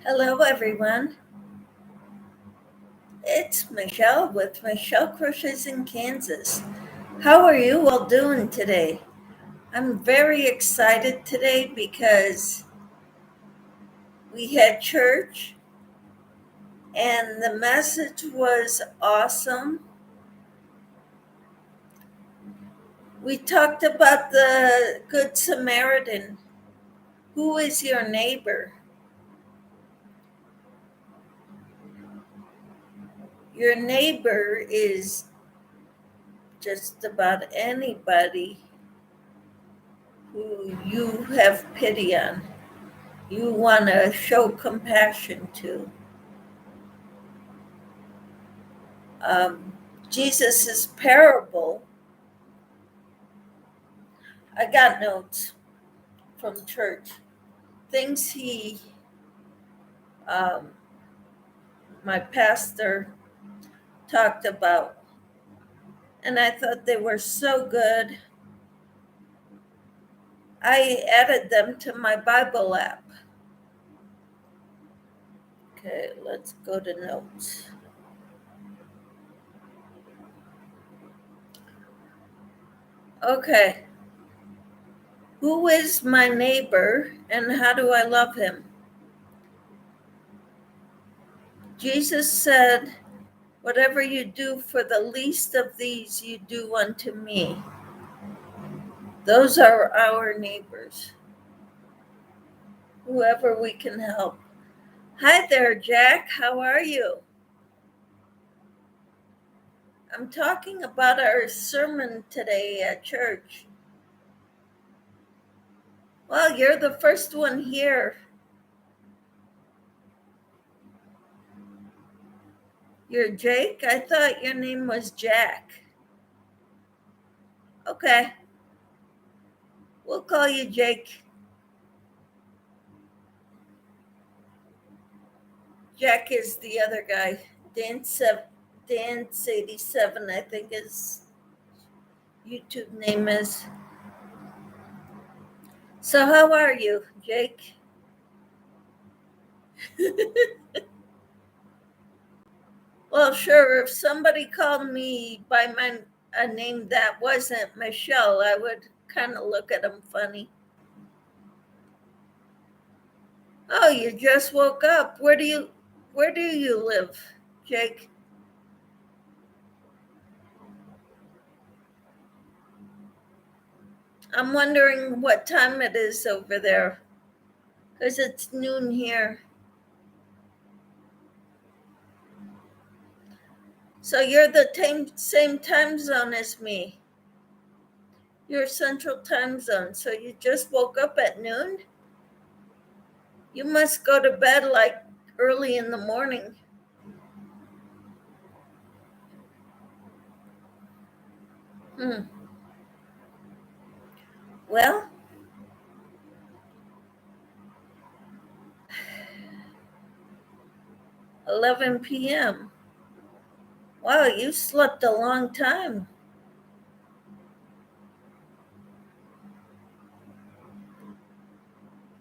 Hello, everyone. It's Michelle with Michelle Crochets in Kansas. How are you all doing today? I'm very excited today because we had church and the message was awesome. We talked about the Good Samaritan. Who is your neighbor? Your neighbor is just about anybody who you have pity on, you want to show compassion to. Um, Jesus's parable, I got notes from church, things um, my pastor talked about, and I thought they were so good. I added them to my Bible app. Okay, let's go to notes. Okay, who is my neighbor and how do I love him? Jesus said, whatever you do for the least of these, you do unto me. Those are our neighbors, whoever we can help. Hi there, Jack. How are you? I'm talking about our sermon today at church. Well, you're the first one here. You're Jake? I thought your name was Jack. Okay. We'll call you Jake. Jack is the other guy. Dance87, I think his YouTube name is. So how are you, Jake? Well, sure, if somebody called me by a name that wasn't Michelle, I would kind of look at them funny. Oh, you just woke up. Where do you live, Jake? I'm wondering what time it is over there, because it's noon here. So you're the same time zone as me. You're Central Time Zone, so you just woke up at noon? You must go to bed like early in the morning. Well, 11 p.m. Wow, you slept a long time.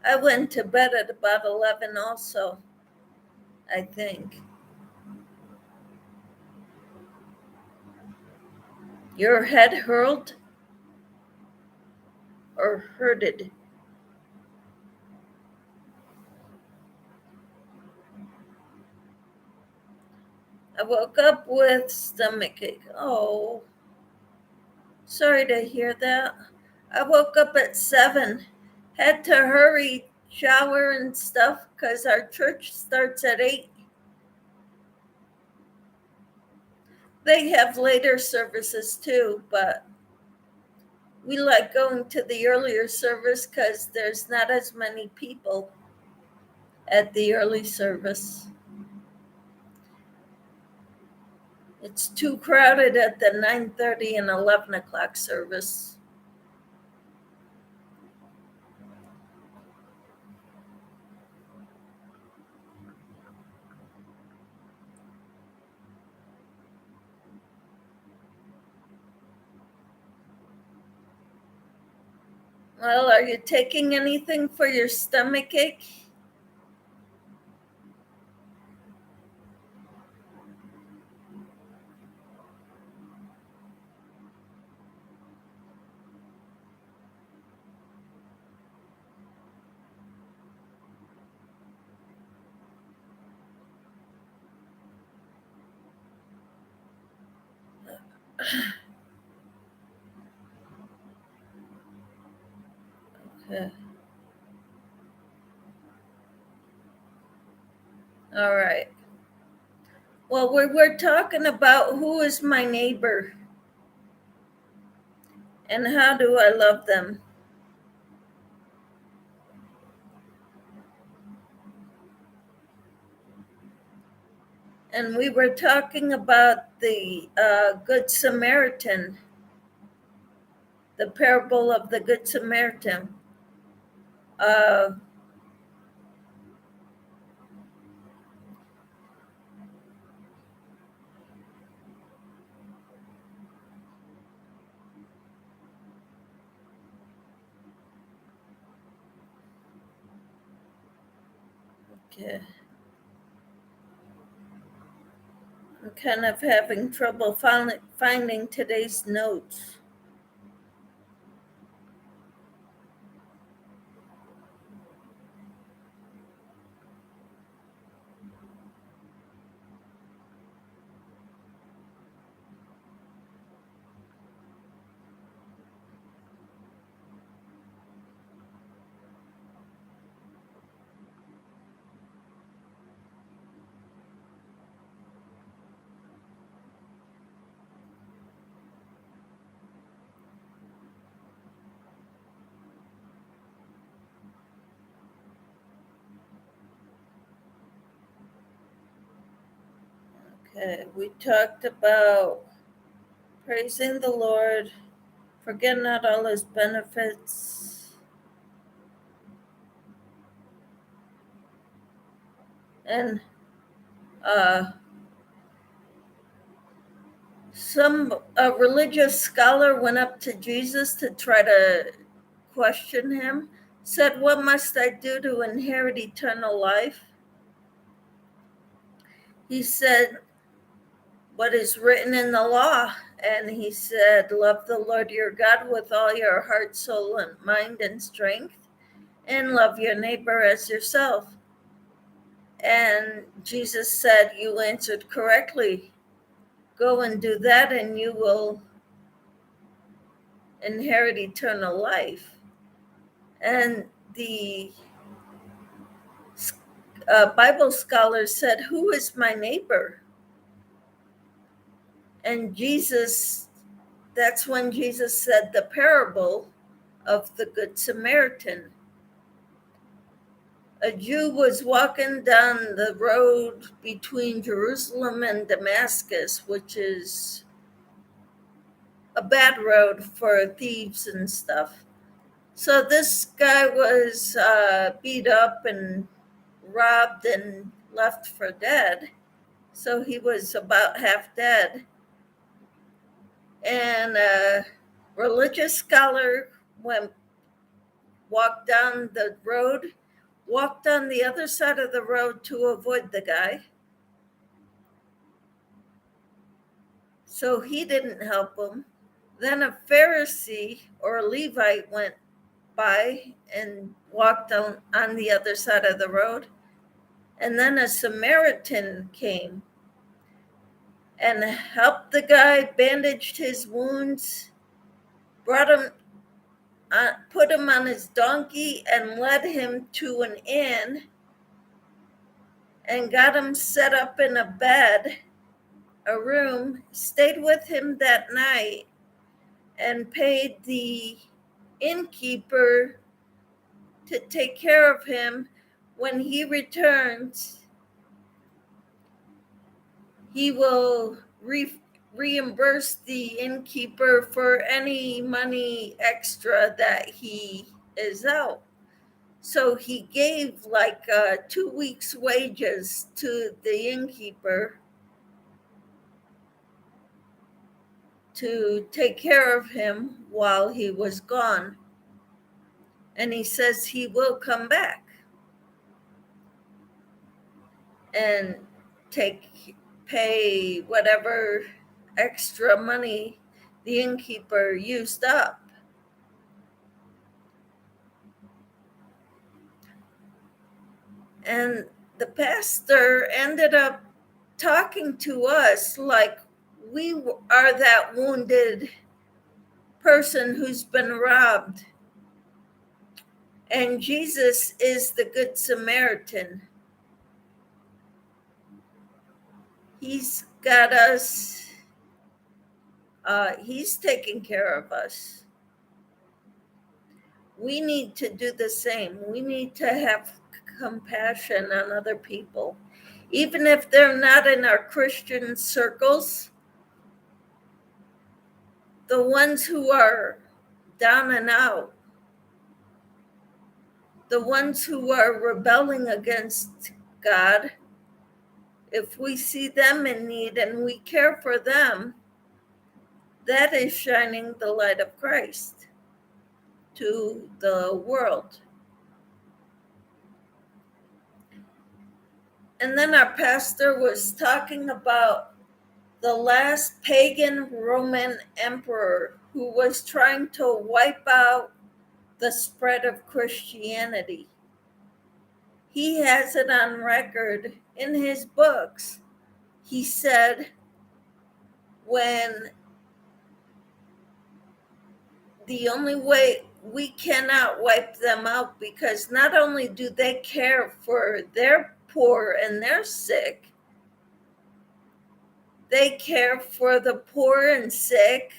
I went to bed at about 11 also, I think. Your head hurled or hurted? I woke up with stomachache. Oh, sorry to hear that. I woke up at 7. Had to hurry, shower and stuff because our church starts at 8. They have later services too, but we like going to the earlier service because there's not as many people at the early service. It's too crowded at the 9:30 and 11 o'clock service. Well, are you taking anything for your stomach ache? Okay. All right. Well, we're talking about who is my neighbor and how do I love them. And we were talking about the Good Samaritan, the parable of the Good Samaritan. Uh, okay. I'm kind of having trouble finding today's notes. Okay, we talked about praising the Lord, forget not all his benefits, and uh, a religious scholar went up to Jesus to try to question him, said, "What must I do to inherit eternal life?" He said, "What is written in the law?" And he said, "Love the Lord your God with all your heart, soul, and mind and strength, and love your neighbor as yourself." And Jesus said, "You answered correctly. Go and do that, and you will inherit eternal life." And the Bible scholar said, "Who is my neighbor?" And that's when Jesus said the parable of the Good Samaritan. A Jew was walking down the road between Jerusalem and Damascus, which is a bad road for thieves and stuff. So this guy was beat up and robbed and left for dead. So he was about half dead. And a religious scholar walked down the road, walked on the other side of the road to avoid the guy. So he didn't help him. Then a Pharisee or a Levite went by and walked on the other side of the road. And then a Samaritan came and helped the guy, bandaged his wounds, brought him, put him on his donkey, and led him to an inn and got him set up in a bed, a room, stayed with him that night, and paid the innkeeper to take care of him. When he returns, he will reimburse the innkeeper for any money extra that he is out. So he gave like 2 weeks' wages to the innkeeper to take care of him while he was gone. And he says he will come back and pay whatever extra money the innkeeper used up. And the pastor ended up talking to us like we are that wounded person who's been robbed. And Jesus is the Good Samaritan. He's got us, he's taking care of us. We need to do the same. We need to have compassion on other people, even if they're not in our Christian circles. The ones who are down and out, the ones who are rebelling against God, if we see them in need and we care for them, that is shining the light of Christ to the world. And then our pastor was talking about the last pagan Roman emperor who was trying to wipe out the spread of Christianity. He has it on record in his books. He said, when the only way we cannot wipe them out, because not only do they care for their poor and their sick, they care for the poor and sick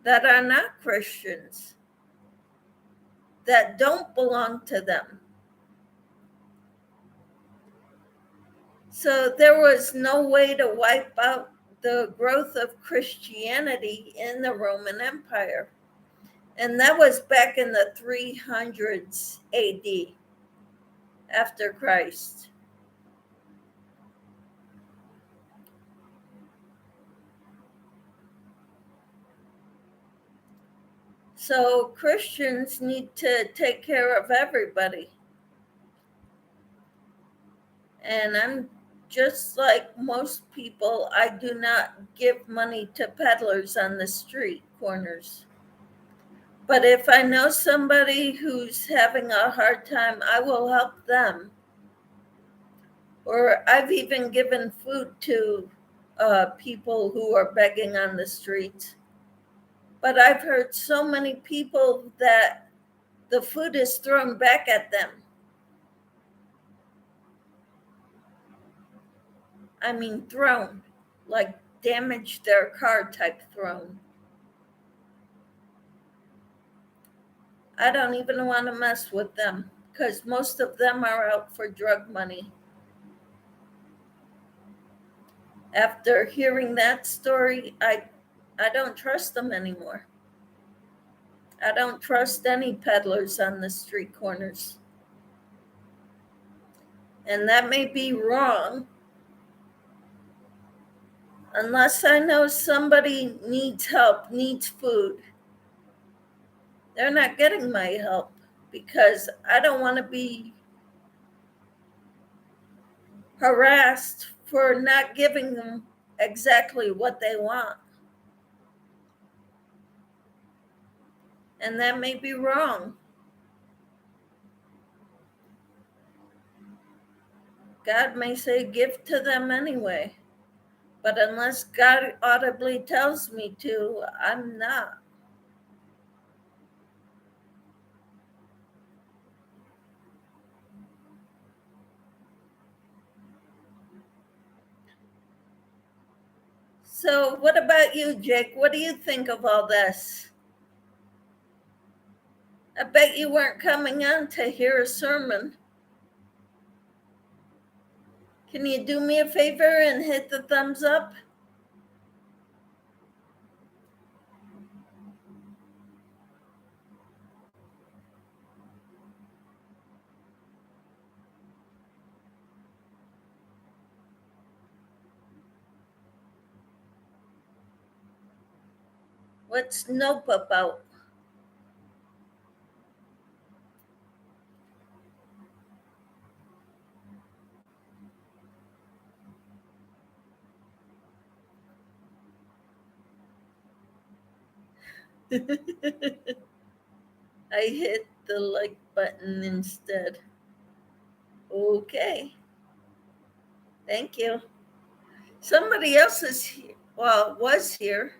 that are not Christians, that don't belong to them. So there was no way to wipe out the growth of Christianity in the Roman Empire. And that was back in the 300s AD, after Christ. So Christians need to take care of everybody. And I'm just like most people, I do not give money to peddlers on the street corners. But if I know somebody who's having a hard time, I will help them. Or I've even given food to people who are begging on the streets. But I've heard so many people that the food is thrown back at them. I mean, thrown, like damaged their car type thrown. I don't even want to mess with them because most of them are out for drug money. After hearing that story, I don't trust them anymore. I don't trust any peddlers on the street corners. And that may be wrong, unless I know somebody needs help, needs food. They're not getting my help because I don't want to be harassed for not giving them exactly what they want. And that may be wrong. God may say give to them anyway. But unless God audibly tells me to, I'm not. So what about you, Jake? What do you think of all this? I bet you weren't coming on to hear a sermon. Can you do me a favor and hit the thumbs up? What's nope about? I hit the like button instead. Okay. Thank you. Somebody else is here. Well, was here.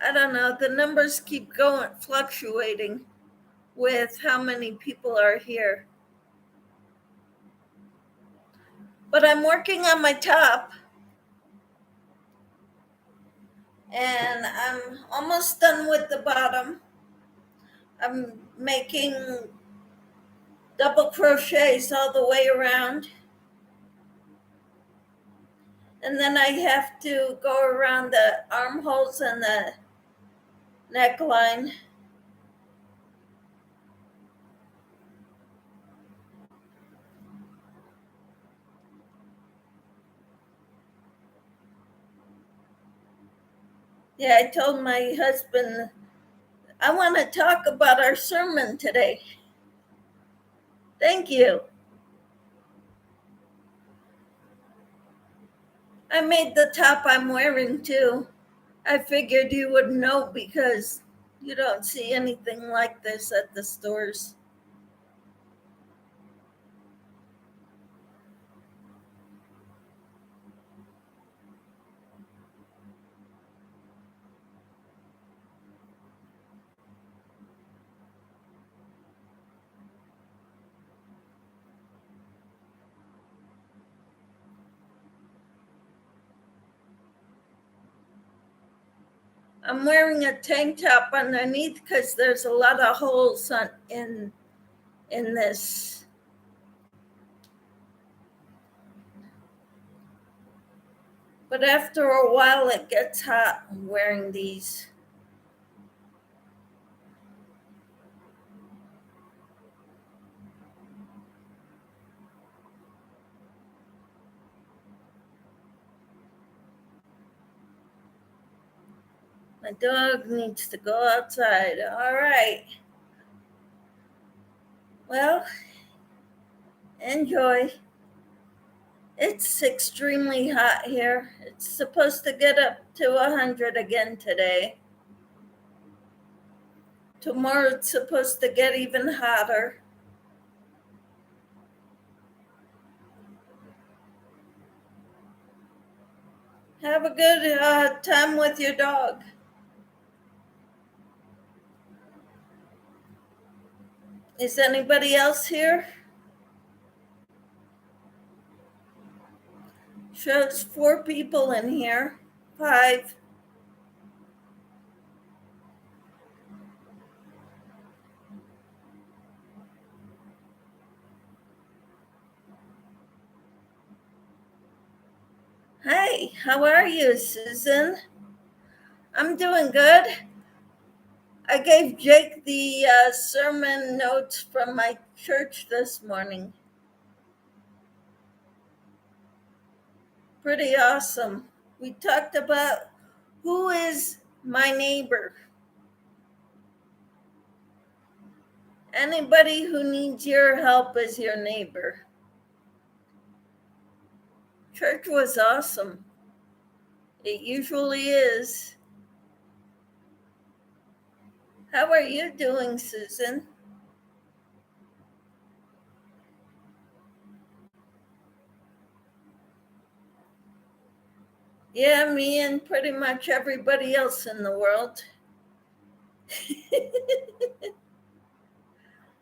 I don't know, the numbers keep going, fluctuating with how many people are here. But I'm working on my top, and I'm almost done with the bottom. I'm making double crochets all the way around. And then I have to go around the armholes and the neckline. Yeah, I told my husband I want to talk about our sermon today. Thank you. I made the top I'm wearing too. I figured you would know because you don't see anything like this at the stores. I'm wearing a tank top underneath because there's a lot of holes in this. But after a while, it gets hot wearing these. My dog needs to go outside. All right. Well, enjoy. It's extremely hot here. It's supposed to get up to 100 again today. Tomorrow it's supposed to get even hotter. Have a good time with your dog. Is anybody else here? Shows 4 people in here. 5. Hi, how are you, Susan? I'm doing good. I gave Jake the sermon notes from my church this morning. Pretty awesome. We talked about who is my neighbor. Anybody who needs your help is your neighbor. Church was awesome. It usually is. How are you doing, Susan? Yeah, me and pretty much everybody else in the world.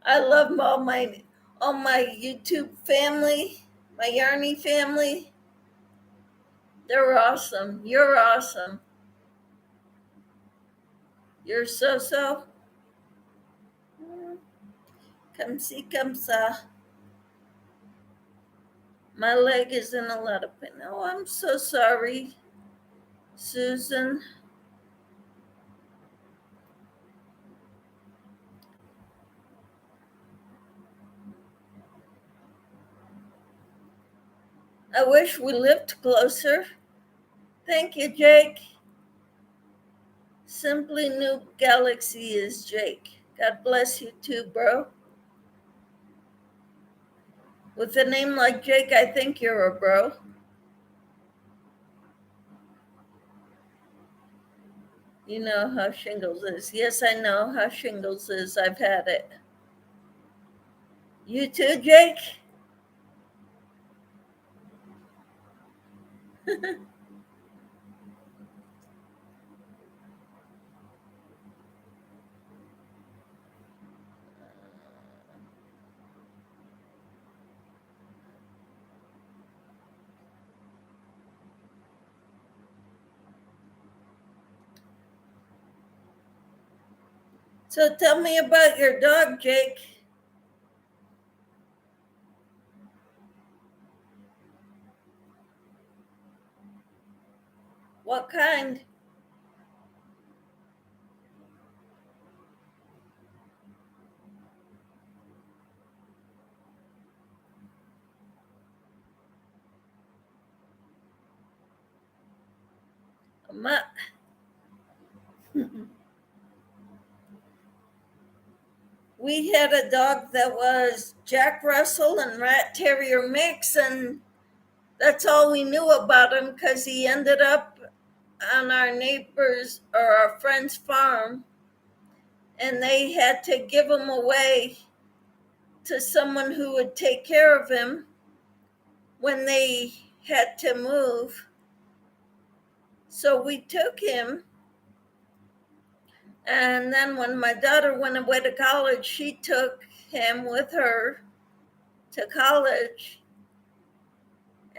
I love all my YouTube family, my Yarny family. They're awesome. You're awesome. You're so. Come see, come saw. My leg is in a lot of pain. Oh, I'm so sorry, Susan. I wish we lived closer. Thank you, Jake. Simply New Galaxy is Jake. God bless you too, bro. With a name like Jake, I think you're a bro. You know how shingles is. Yes, I know how shingles is. I've had it. You too, Jake? So tell me about your dog, Jake. What kind? Ma- we had a dog that was Jack Russell and Rat Terrier mix, and that's all we knew about him because he ended up on our neighbor's or our friend's farm, and they had to give him away to someone who would take care of him when they had to move. So we took him, and then when my daughter went away to college, she took him with her to college.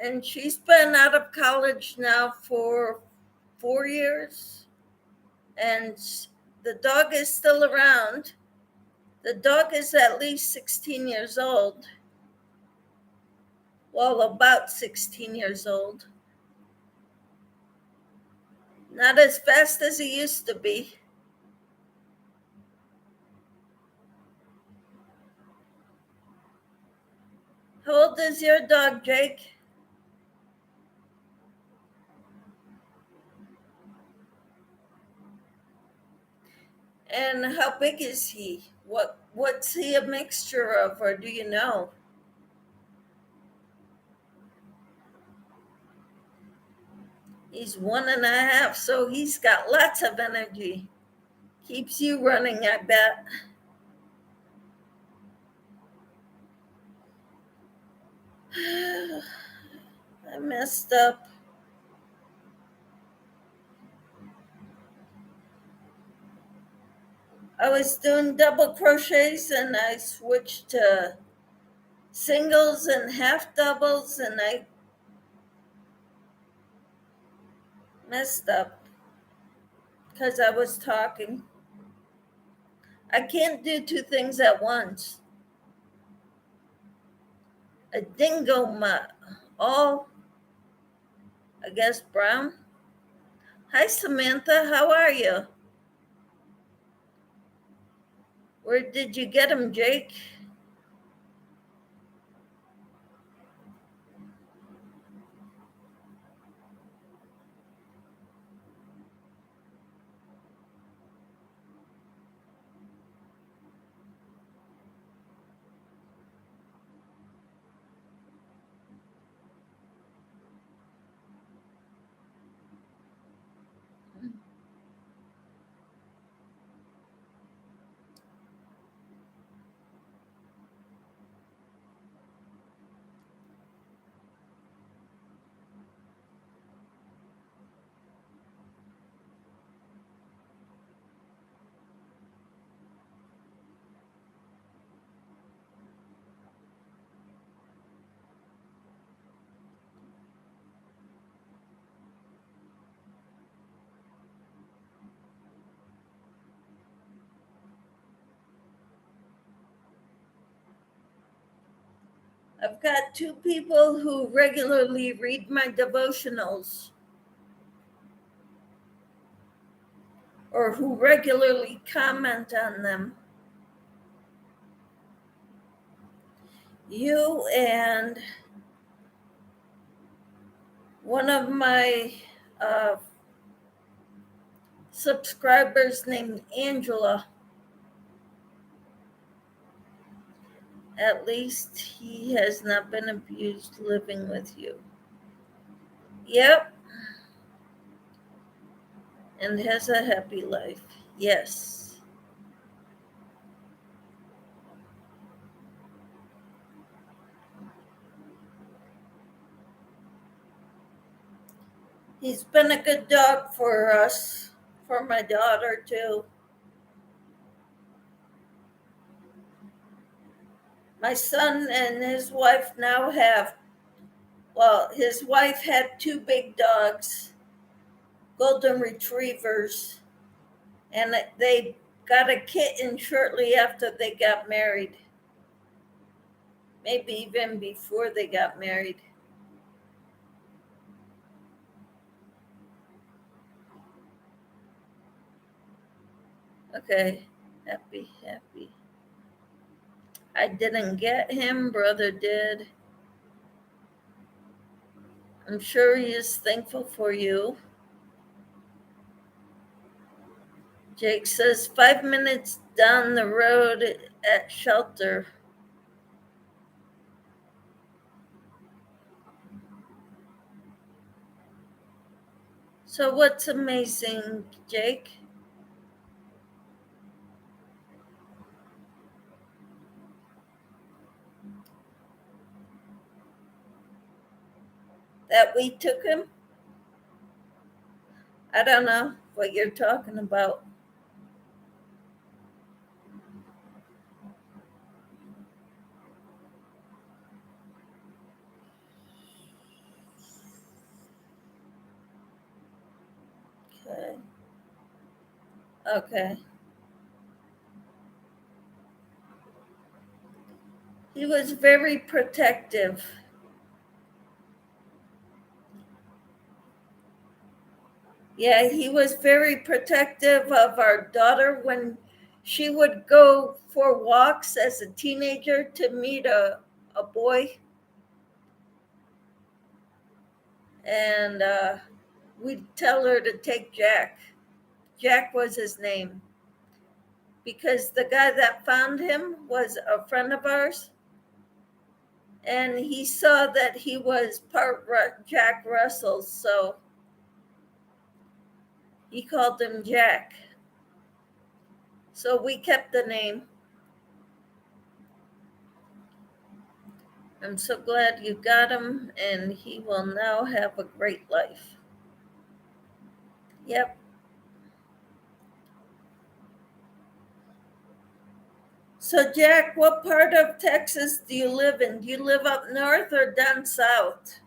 And she's been out of college now for 4 years, and the dog is still around. The dog is at least 16 years old. Well, about 16 years old. Not as fast as he used to be. How old is your dog, Jake? And how big is he? What's he a mixture of, or do you know? He's 1.5, so he's got lots of energy. Keeps you running, I bet. I messed up. I was doing double crochets and I switched to singles and half doubles, and I messed up because I was talking. I can't do two things at once. A dingo mutt. Oh, I guess brown. Hi, Samantha. How are you? Where did you get him, Jake? I've got two people who regularly read my devotionals or who regularly comment on them. You and one of my uh, subscribers named Angela. At least he has not been abused living with you. Yep, and has a happy life. Yes. He's been a good dog for us, for my daughter too. My son and his wife now have, well, his wife had two big dogs, golden retrievers, and they got a kitten shortly after they got married. Maybe even before they got married. Okay, happy. I didn't get him, brother did. I'm sure he is thankful for you. Jake says 5 minutes down the road at shelter. So what's amazing, Jake? That we took him? I don't know what you're talking about. Okay. He was very protective. Yeah, he was very protective of our daughter when she would go for walks as a teenager to meet a boy. And we'd tell her to take Jack. Jack was his name because the guy that found him was a friend of ours. And he saw that he was part Jack Russell, so he called him Jack. So we kept the name. I'm so glad you got him, and he will now have a great life. Yep. So, Jack, what part of Texas do you live in? Do you live up north or down south?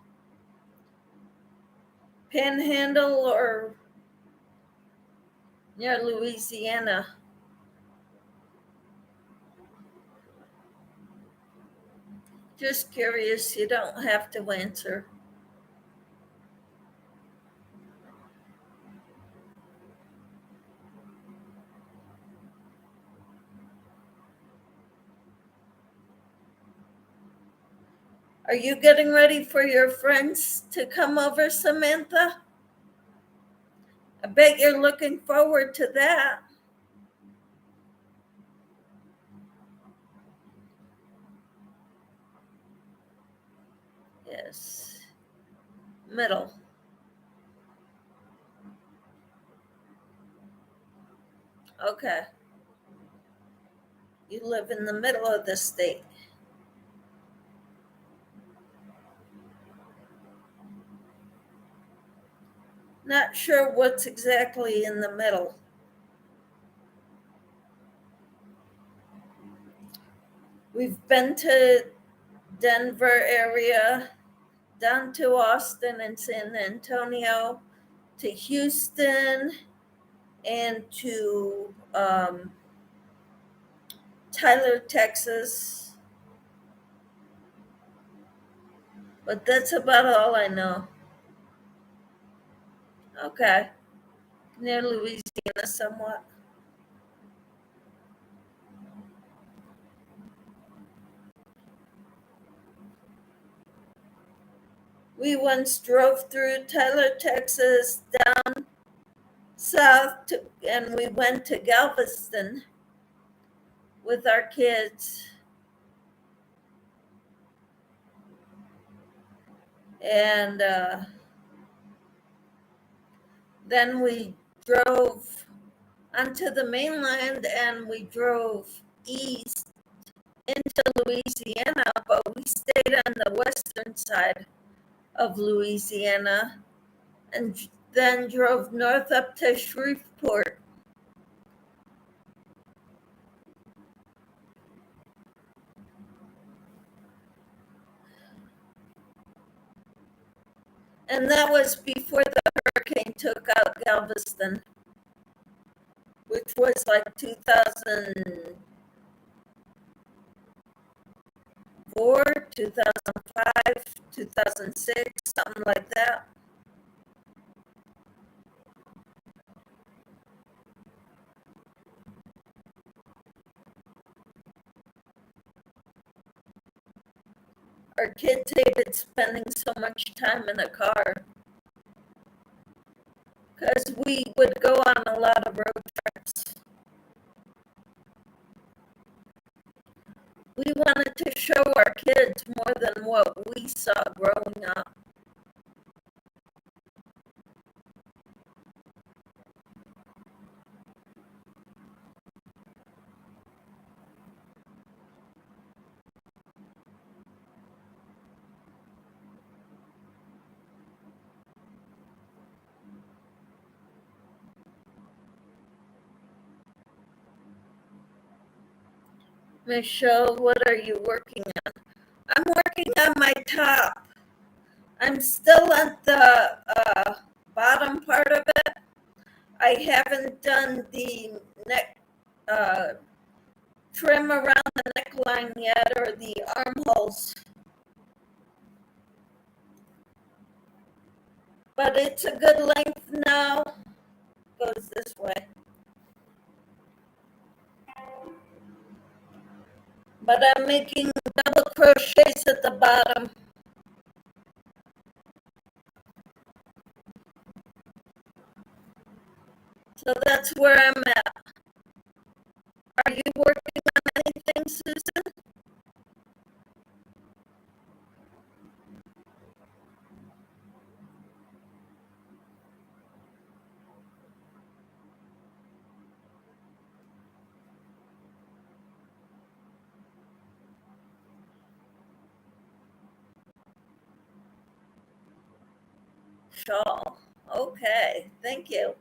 Panhandle or near Louisiana? Just curious, you don't have to answer. Are you getting ready for your friends to come over, Samantha? I bet you're looking forward to that. Yes. Middle. Okay. You live in the middle of the state. Not sure what's exactly in the middle. We've been to Denver area, down to Austin and San Antonio, to Houston, and to Tyler, Texas. But that's about all I know. Okay. Near Louisiana, somewhat. We once drove through Tyler, Texas, down south, and we went to Galveston with our kids. And then we drove onto the mainland and we drove east into Louisiana, but we stayed on the western side of Louisiana and then drove north up to Shreveport. And that was before the hurricane took out Galveston, which was like 2004, 2005, 2006, something like that. Our kids hated spending so much time in the car because we would go on a lot of road trips. We wanted to show our kids more than what we saw growing up. Michelle, what are you working on? I'm working on my top. I'm still at the bottom part of it. I haven't done the neck trim around the neckline yet, or the armholes. But it's a good length now. Goes this way. But I'm making double crochets at the bottom. So that's where I'm at. Are you working on anything, Susan? Shawl. Okay, thank you.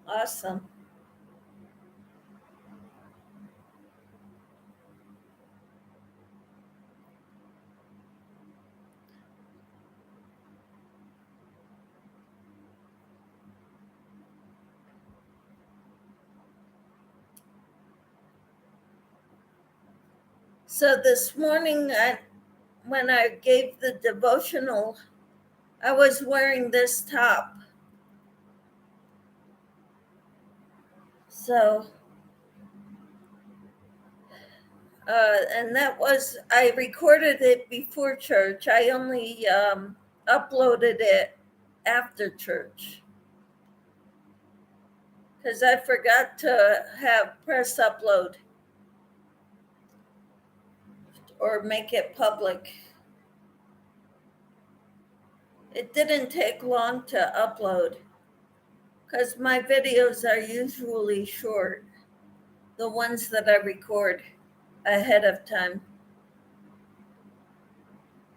Awesome. So this morning, when I gave the devotional, I was wearing this top. So, and that was, I recorded it before church. I only uploaded it after church because I forgot to press upload or make it public. It didn't take long to upload because my videos are usually short, the ones that I record ahead of time.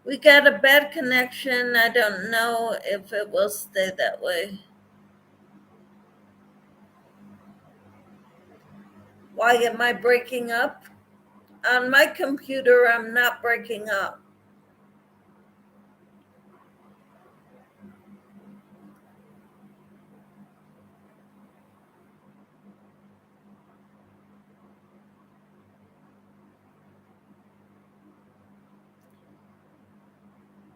We got a bad connection. I don't know if it will stay that way. Why am I breaking up? On my computer, I'm not breaking up.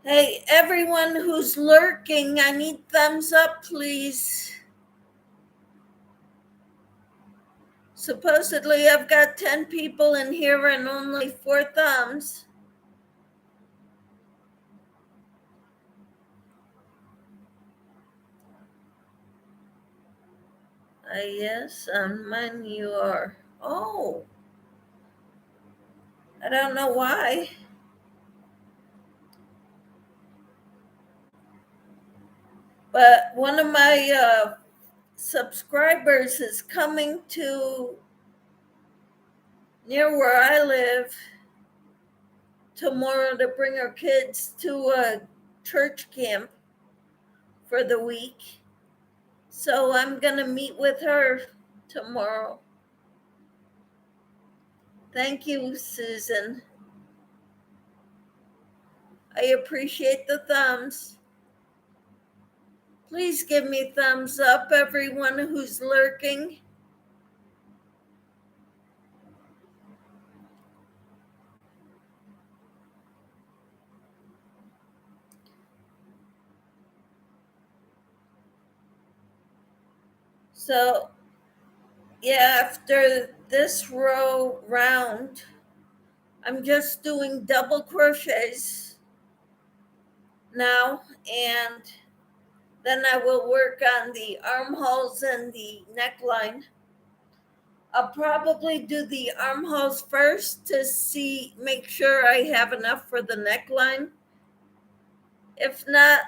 Hey, everyone who's lurking, I need thumbs up, please. Supposedly, I've got 10 people in here and only 4 thumbs. Yes, on mine you are. Oh, I don't know why. But one of my subscribers is coming to near where I live tomorrow to bring her kids to a church camp for the week. So I'm going to meet with her tomorrow. Thank you, Susan. I appreciate the thumbs. Please give me thumbs up, everyone who's lurking. So, yeah, after this row round, I'm just doing double crochets now, and then I will work on the armholes and the neckline. I'll probably do the armholes first to make sure I have enough for the neckline. If not,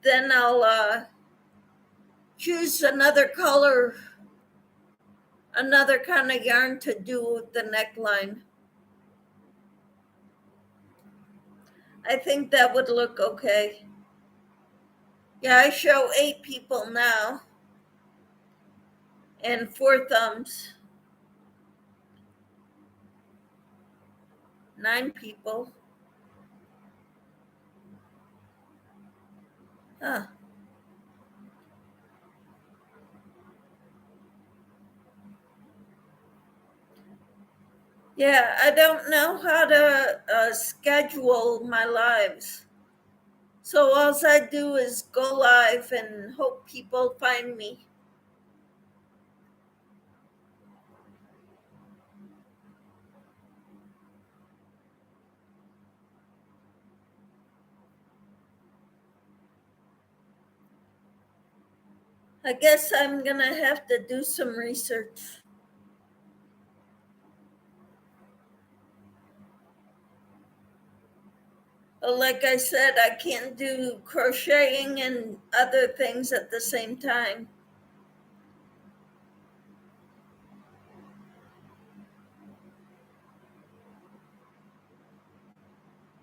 then I'll choose another color, another kind of yarn to do the neckline. I think that would look okay. Yeah, I show 8 people now and 4 thumbs. 9 people. Huh. Yeah, I don't know how to schedule my lives. So all I do is go live and hope people find me. I guess I'm going to have to do some research. Like I said, I can't do crocheting and other things at the same time.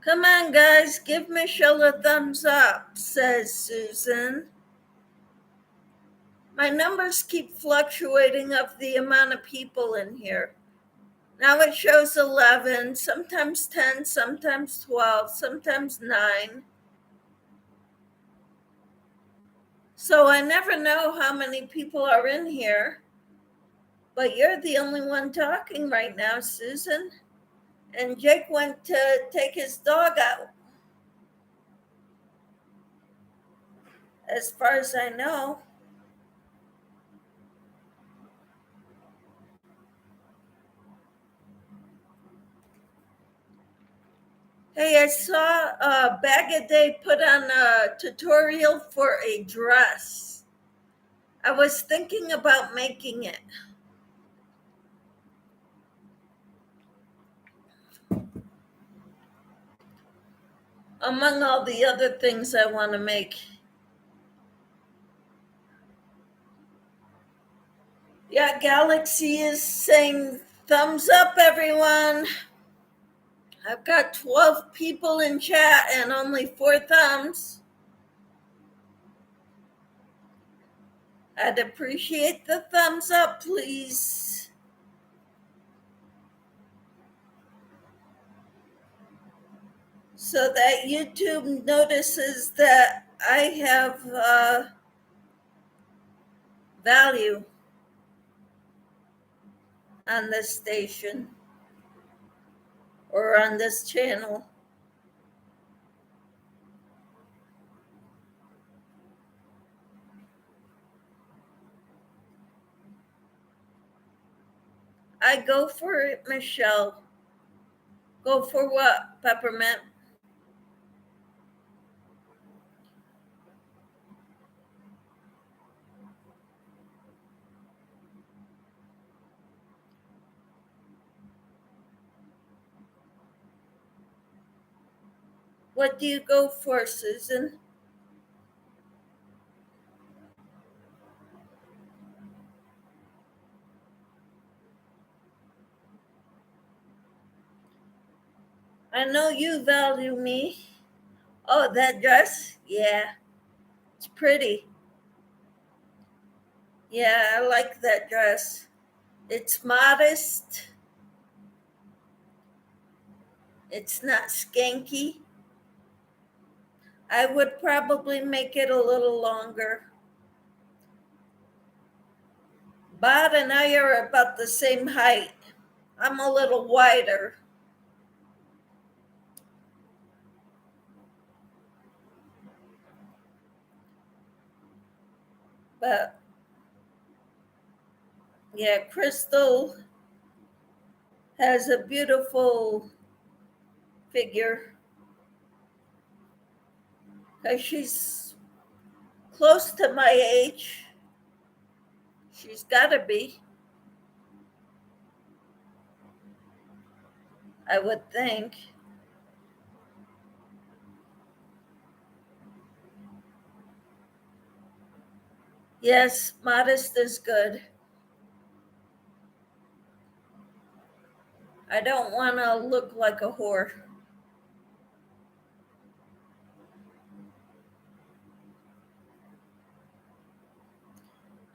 Come on, guys, give Michelle a thumbs up, says Susan. My numbers keep fluctuating of the amount of people in here. Now it shows 11, sometimes 10, sometimes 12, sometimes 9. So I never know how many people are in here. But you're the only one talking right now, Susan. And Jake went to take his dog out, as far as I know. Hey, I saw Bag a Day put on a tutorial for a dress. I was thinking about making it. Among all the other things I want to make. Yeah, Galaxy is saying thumbs up, everyone. I've got 12 people in chat and only 4 thumbs. I'd appreciate the thumbs up, please. So that YouTube notices that I have value on this station or on this channel. I go for it, Michelle. Go for what, Peppermint? What do you go for, Susan? I know you value me. Oh, that dress? Yeah, it's pretty. Yeah, I like that dress. It's modest. It's not skanky. I would probably make it a little longer. Bod and I are about the same height. I'm a little wider. But yeah, Crystal has a beautiful figure because she's close to my age. She's got to be, I would think. Yes, modest is good. I don't want to look like a whore.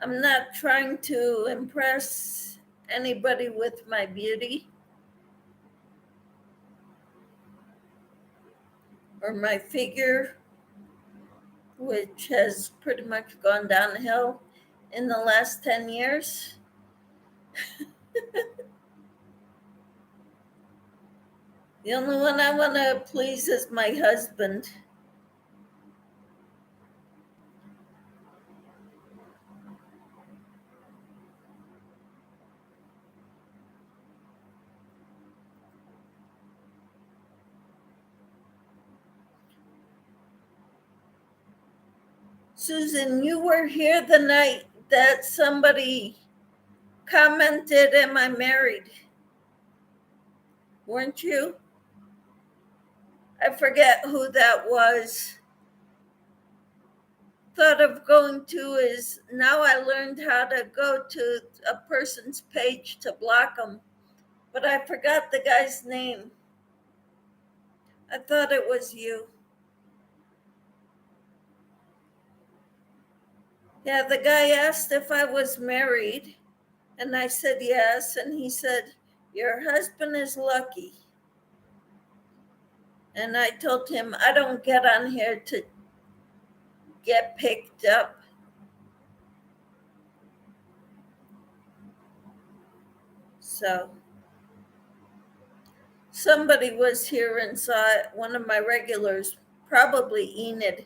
I'm not trying to impress anybody with my beauty or my figure, which has pretty much gone downhill in the last 10 years. The only one I want to please is my husband. Susan, you were here the night that somebody commented, "Am I married?" Weren't you? I forget who that was. Thought of going to is now I learned how to go to a person's page to block them, but I forgot the guy's name. I thought it was you. Yeah, the guy asked if I was married, and I said yes, and he said, "Your husband is lucky." And I told him I don't get on here to get picked up. So somebody was here and saw it, one of my regulars, probably Enid.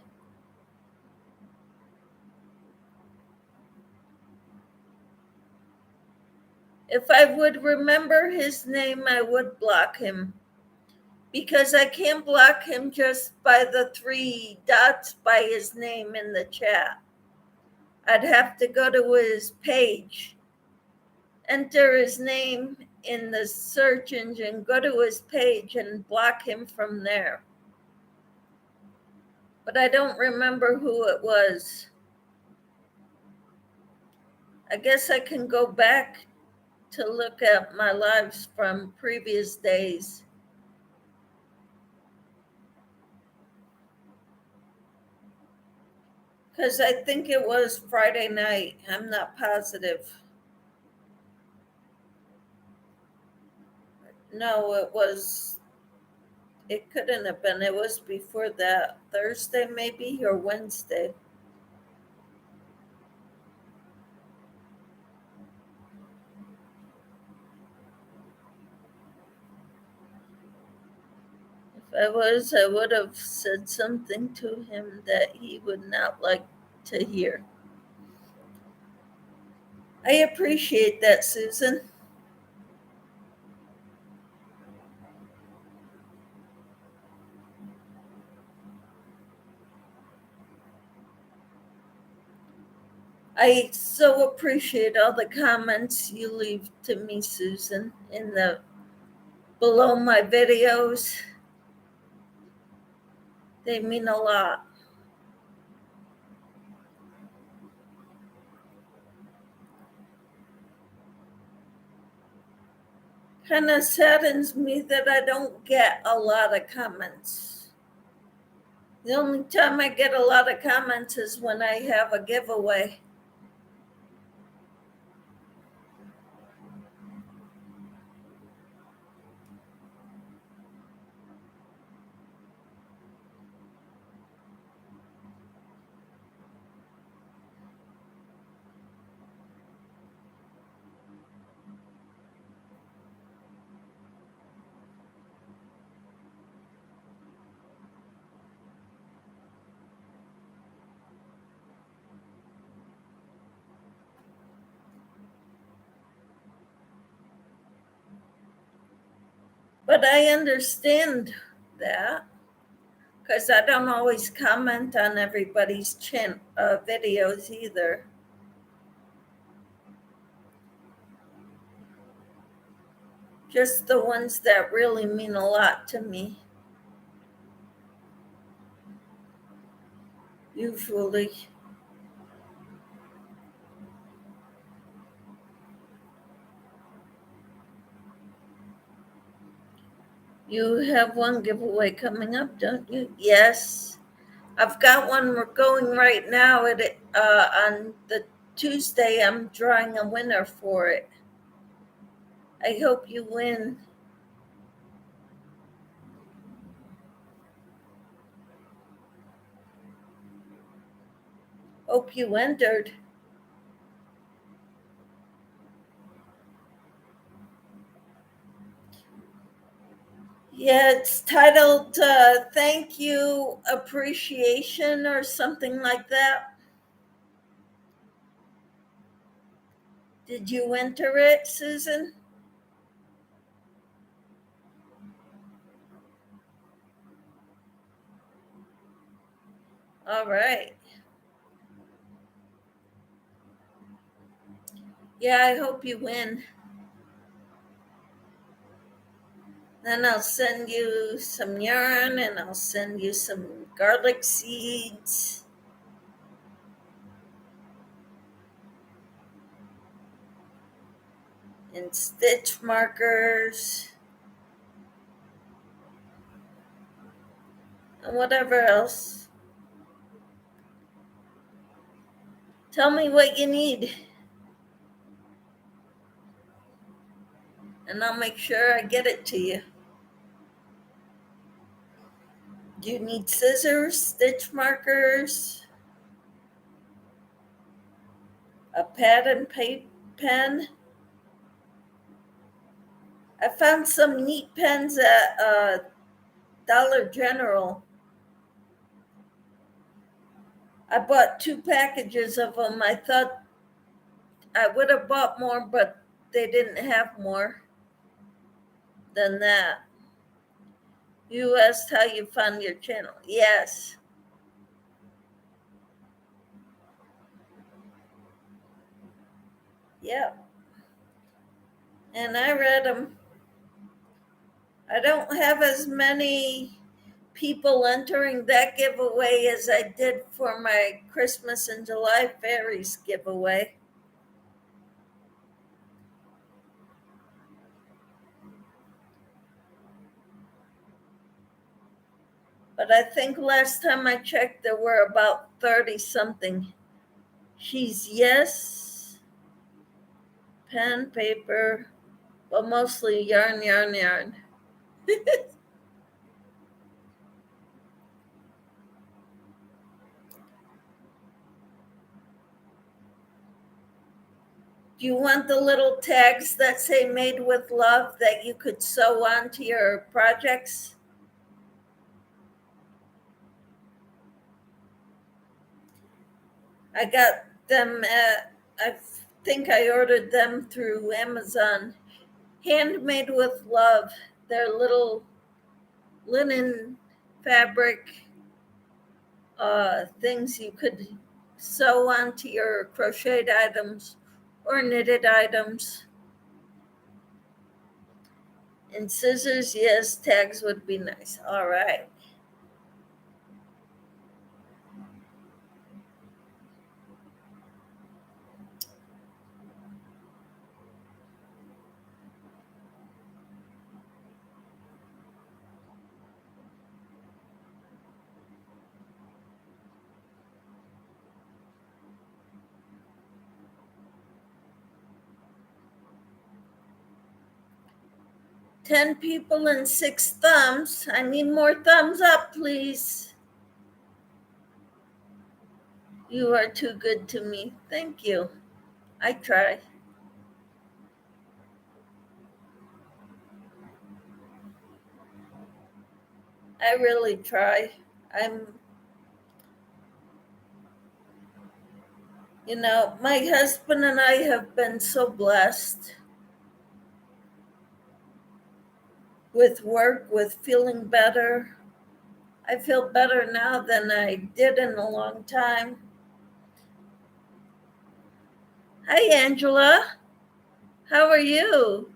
If I would remember his name, I would block him because I can't block him just by the three dots by his name in the chat. I'd have to go to his page, enter his name in the search engine, go to his page, and block him from there. But I don't remember who it was. I guess I can go back to look at my lives from previous days. Because I think it was Friday night. I'm not positive. No, it couldn't have been. It was before that. Thursday, maybe, or Wednesday. If I was, I would have said something to him that he would not like to hear. I appreciate that, Susan. I so appreciate all the comments you leave to me, Susan, in the below my videos. They mean a lot. Kind of saddens me that I don't get a lot of comments. The only time I get a lot of comments is when I have a giveaway. but I understand that because I don't always comment on everybody's videos either. Just the ones that really mean a lot to me, usually. You have one giveaway coming up, don't you? Yes. I've got one we're going right now on the Tuesday. I'm drawing a winner for it. I hope you win. Hope you entered. Yeah, it's titled Thank You Appreciation or something like that. Did you enter it, Susan? All right. Yeah, I hope you win. Then I'll send you some yarn and I'll send you some garlic seeds. And stitch markers. And whatever else. Tell me what you need. And I'll make sure I get it to you. Do you need scissors, stitch markers, a pad and pen? I found some neat pens at Dollar General. I bought 2 packages of them. I thought I would have bought more, but they didn't have more than that. You asked how you found your channel. Yes. Yeah. And I read them. I don't have as many people entering that giveaway as I did for my Christmas and July fairies giveaway. But I think last time I checked, there were about 30 something. She's yes, pen, paper, but mostly yarn, yarn, yarn. Do you want the little tags that say made with love that you could sew onto your projects? I got them I think I ordered them through Amazon. Handmade with love. They're little linen fabric things you could sew onto your crocheted items or knitted items. And scissors, yes, tags would be nice. All right. Ten people and 6 thumbs. I need more thumbs up, please. You are too good to me. Thank you. I try. I really try. My husband and I have been so blessed. with work, with feeling better. I feel better now than I did in a long time. Hi, Angela. How are you?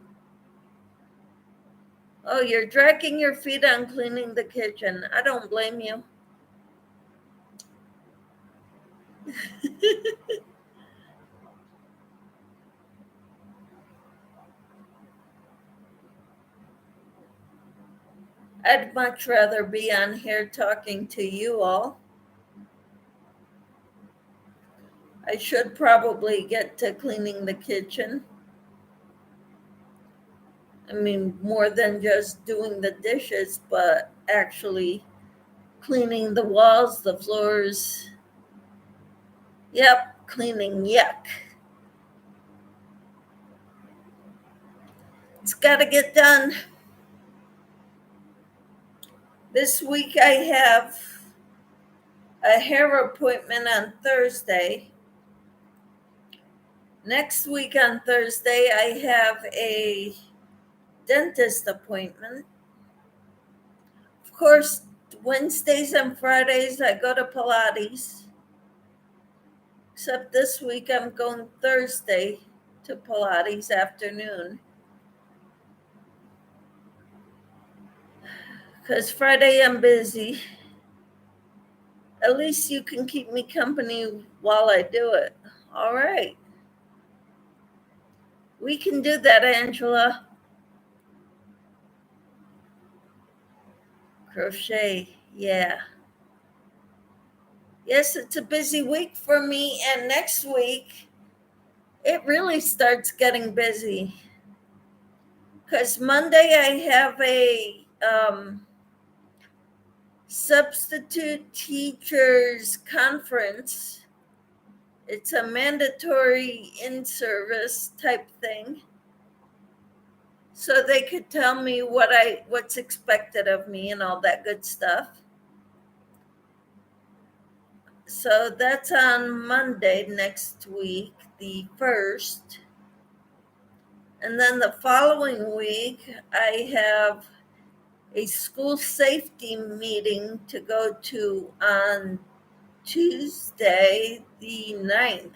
Oh, you're dragging your feet on cleaning the kitchen. I don't blame you. I'd much rather be on here talking to you all. I should probably get to cleaning the kitchen. I mean, more than just doing the dishes, but actually cleaning the walls, the floors. Yep, cleaning, yuck. It's got to get done. This week I have a hair appointment on Thursday. Next week on Thursday, I have a dentist appointment. Of course, Wednesdays and Fridays, I go to Pilates. Except this week, I'm going Thursday to Pilates afternoon. Because Friday, I'm busy. At least you can keep me company while I do it. All right. We can do that, Angela. Crochet, yeah. Yes, it's a busy week for me, and next week it really starts getting busy. Because Monday I have a substitute teachers conference. It's a mandatory in-service type thing. So they could tell me what's expected of me and all that good stuff. So that's on Monday next week, the 1st. And then the following week, I have a school safety meeting to go to on Tuesday, the 9th.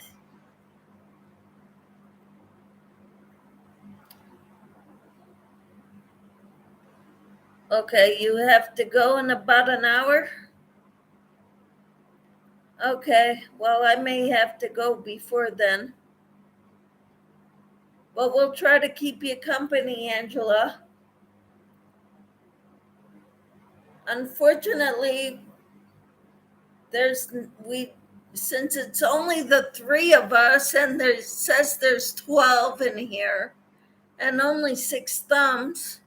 Okay, you have to go in about an hour? Okay, well, I may have to go before then. But we'll try to keep you company, Angela. Unfortunately, since it's only the three of us and it says there's 12 in here and only 6 thumbs,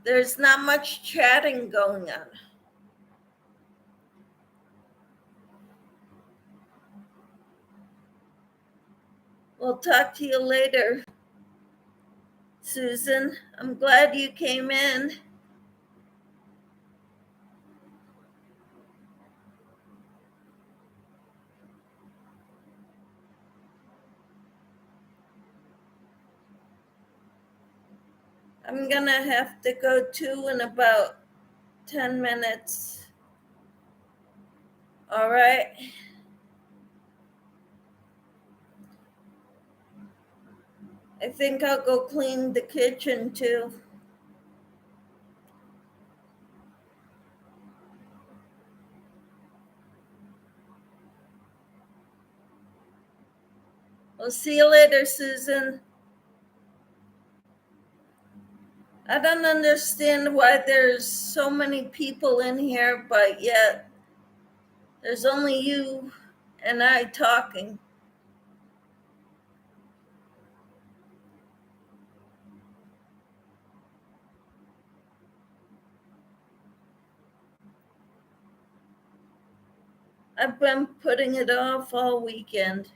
there's not much chatting going on. We'll talk to you later, Susan. I'm glad you came in. I'm gonna have to go too in about 10 minutes. All right. I think I'll go clean the kitchen too. We'll see you later, Susan. I don't understand why there's so many people in here, but yet there's only you and I talking. I've been putting it off all weekend.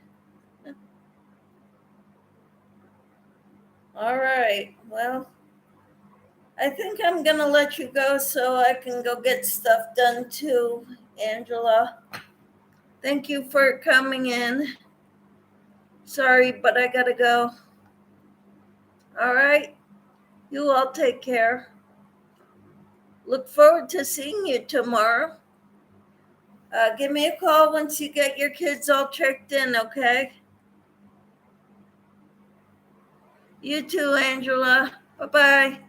All right, well, I think I'm gonna let you go so I can go get stuff done too, Angela. Thank you for coming in. Sorry, but I gotta go. All right. You all take care. Look forward to seeing you tomorrow. Give me a call once you get your kids all checked in, okay? You too, Angela. Bye-bye.